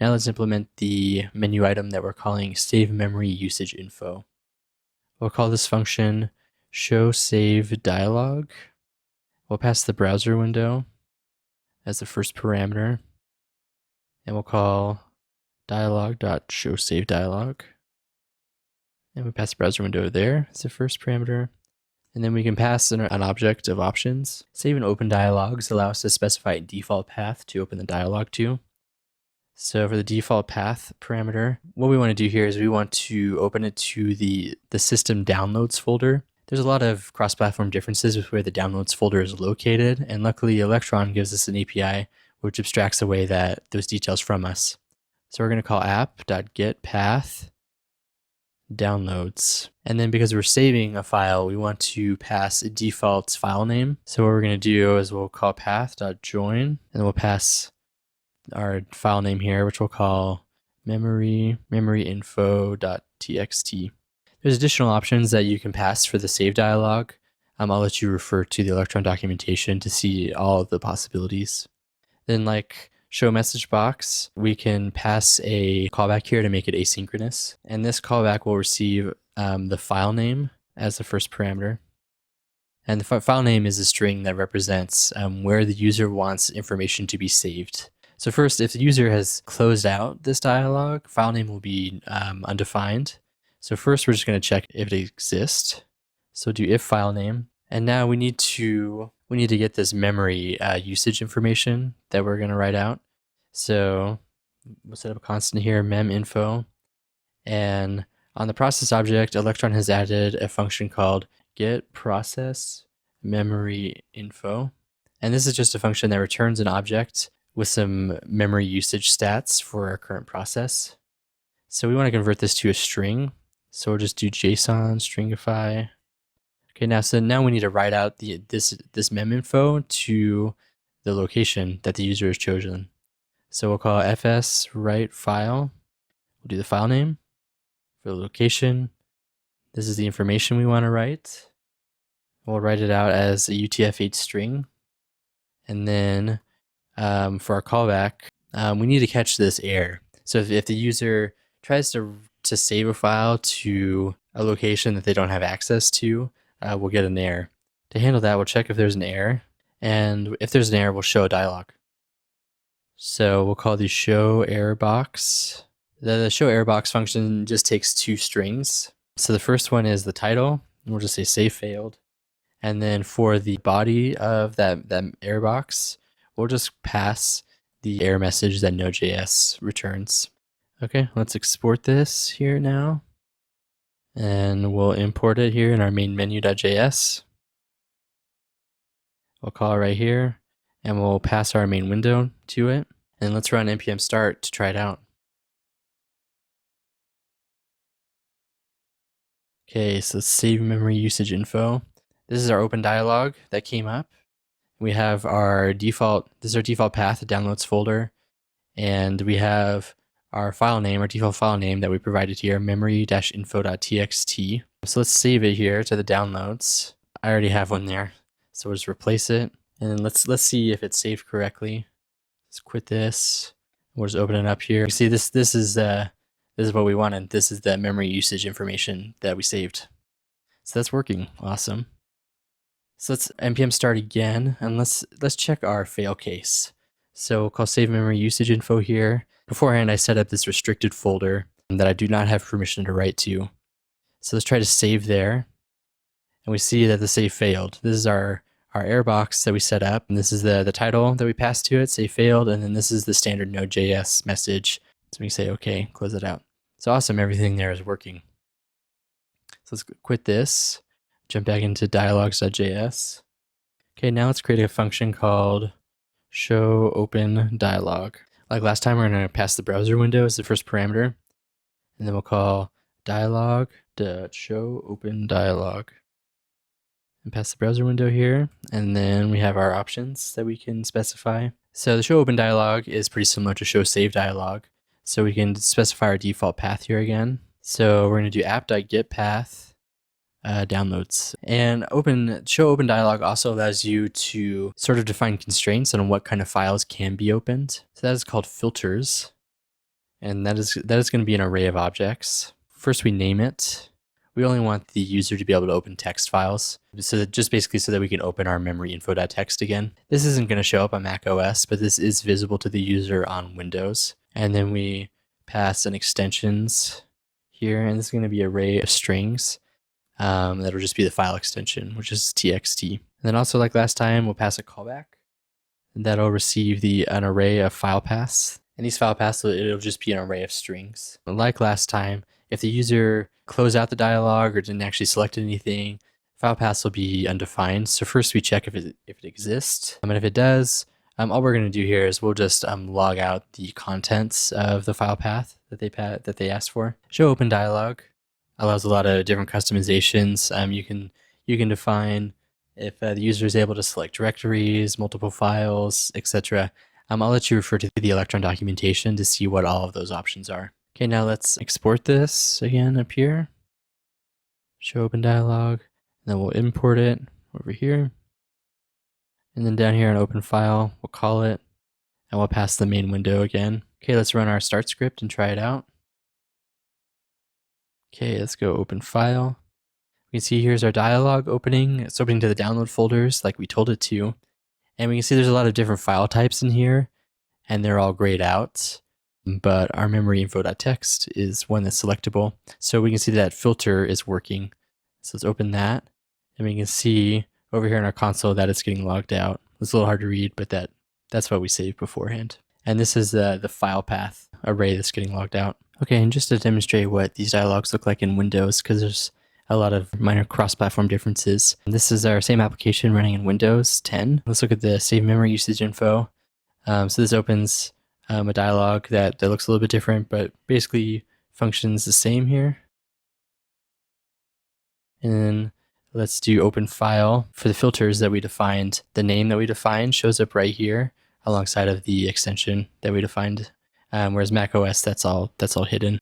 Now let's implement the menu item that we're calling save memory usage info. We'll call this function show save dialog. We'll pass the browser window as the first parameter, and we'll call dialog.showSaveDialog. And we pass the browser window there as the first parameter. And then we can pass an object of options. Save and open dialogs allow us to specify a default path to open the dialog to. So for the default path parameter, what we want to do here is we want to open it to the system downloads folder. There's a lot of cross-platform differences with where the downloads folder is located, and luckily Electron gives us an API which abstracts away those details from us. So we're going to call app.getPath downloads. And then because we're saving a file, we want to pass a default file name. So what we're going to do is we'll call path.join, and then we'll pass our file name here, which we'll call memoryinfo.txt. There's additional options that you can pass for the save dialog. I'll let you refer to the Electron documentation to see all of the possibilities. Then like show message box, we can pass a callback here to make it asynchronous. And this callback will receive the file name as the first parameter. And the file name is a string that represents where the user wants information to be saved. So first, if the user has closed out this dialog, file name will be undefined. So first, we're just going to check if it exists. So do if file name. And now we need to get this memory usage information that we're going to write out. So we'll set up a constant here, meminfo. And on the process object, Electron has added a function called getProcessMemoryInfo. And this is just a function that returns an object with some memory usage stats for our current process. So we want to convert this to a string. So we'll just do JSON stringify. Okay, now we need to write out this meminfo to the location that the user has chosen. So we'll call fs_write_file. We'll do the file name for the location. This is the information we want to write. We'll write it out as a UTF-8 string. And then for our callback, we need to catch this error. So if the user tries to save a file to a location that they don't have access to, we'll get an error. To handle that, we'll check if there's an error. And if there's an error, we'll show a dialog. So we'll call the show error box. The show error box function just takes two strings. So the first one is the title. We'll just say save failed. And then for the body of that error box, we'll just pass the error message that Node.js returns. Okay, let's export this here now. And we'll import it here in our main menu.js. We'll call it right here, and we'll pass our main window to it. And let's run npm start to try it out. Okay, so let's save memory usage info. This is our open dialog that came up. We have our default, this is our default path, the downloads folder. And we have our file name, our default file name that we provided here, memory-info.txt. So let's save it here to the downloads. I already have one there. So we'll just replace it. And then let's see if it's saved correctly. Let's quit this. We'll just open it up here. You see this is what we wanted. This is the memory usage information that we saved. So that's working. Awesome. So let's npm start again, and let's check our fail case. So we'll call save memory usage info here. Beforehand, I set up this restricted folder that I do not have permission to write to. So let's try to save there. And we see that the save failed. This is our error box that we set up, and this is the title that we passed to it, save failed, and then this is the standard Node.js message. So we say, okay, close it out. So awesome, everything there is working. So let's quit this, jump back into dialogs.js. Okay, now let's create a function called show open dialog. Like last time, we're going to pass the browser window as the first parameter, and then we'll call dialog.showOpenDialog. And pass the browser window here, and then we have our options that we can specify. So the show open dialog is pretty similar to show save dialog. So we can specify our default path here again. So we're going to do app.getPath downloads. And show open dialog also allows you to sort of define constraints on what kind of files can be opened. So that is called filters. And that is going to be an array of objects. First, we name it. We only want the user to be able to open text files. So that just basically so that we can open our memory info.txt again. This isn't going to show up on Mac OS, but this is visible to the user on Windows. And then we pass an extensions here, and this is going to be an array of strings. That'll just be the file extension, which is txt. And then also, like last time, we'll pass a callback. That'll receive an array of file paths. And these file paths, it'll just be an array of strings. Like last time, if the user closed out the dialog or didn't actually select anything, file paths will be undefined. So first we check if it exists. And if it does, all we're going to do here is we'll just log out the contents of the file path that they asked for. Show open dialog allows a lot of different customizations. You can define if the user is able to select directories, multiple files, etc. I'll let you refer to the Electron documentation to see what all of those options are. Okay, now let's export this again up here. Show open dialog, and then we'll import it over here. And then down here in open file, we'll call it, and we'll pass the main window again. Okay, let's run our start script and try it out. Okay, let's go open file. We can see here's our dialog opening. It's opening to the download folders like we told it to. And we can see there's a lot of different file types in here, and they're all grayed out. But our memory info.txt is one that's selectable. So we can see that filter is working. So let's open that, and we can see over here in our console that it's getting logged out. It's a little hard to read, but that's what we saved beforehand. And this is the file path array that's getting logged out. Okay, and just to demonstrate what these dialogs look like in Windows, because there's a lot of minor cross-platform differences. This is our same application running in Windows 10. Let's look at the save memory usage info. So this opens a dialog that looks a little bit different, but basically functions the same here. And then let's do open file. For the filters that we defined, the name that we defined shows up right here alongside of the extension that we defined. Whereas Mac OS, that's all hidden.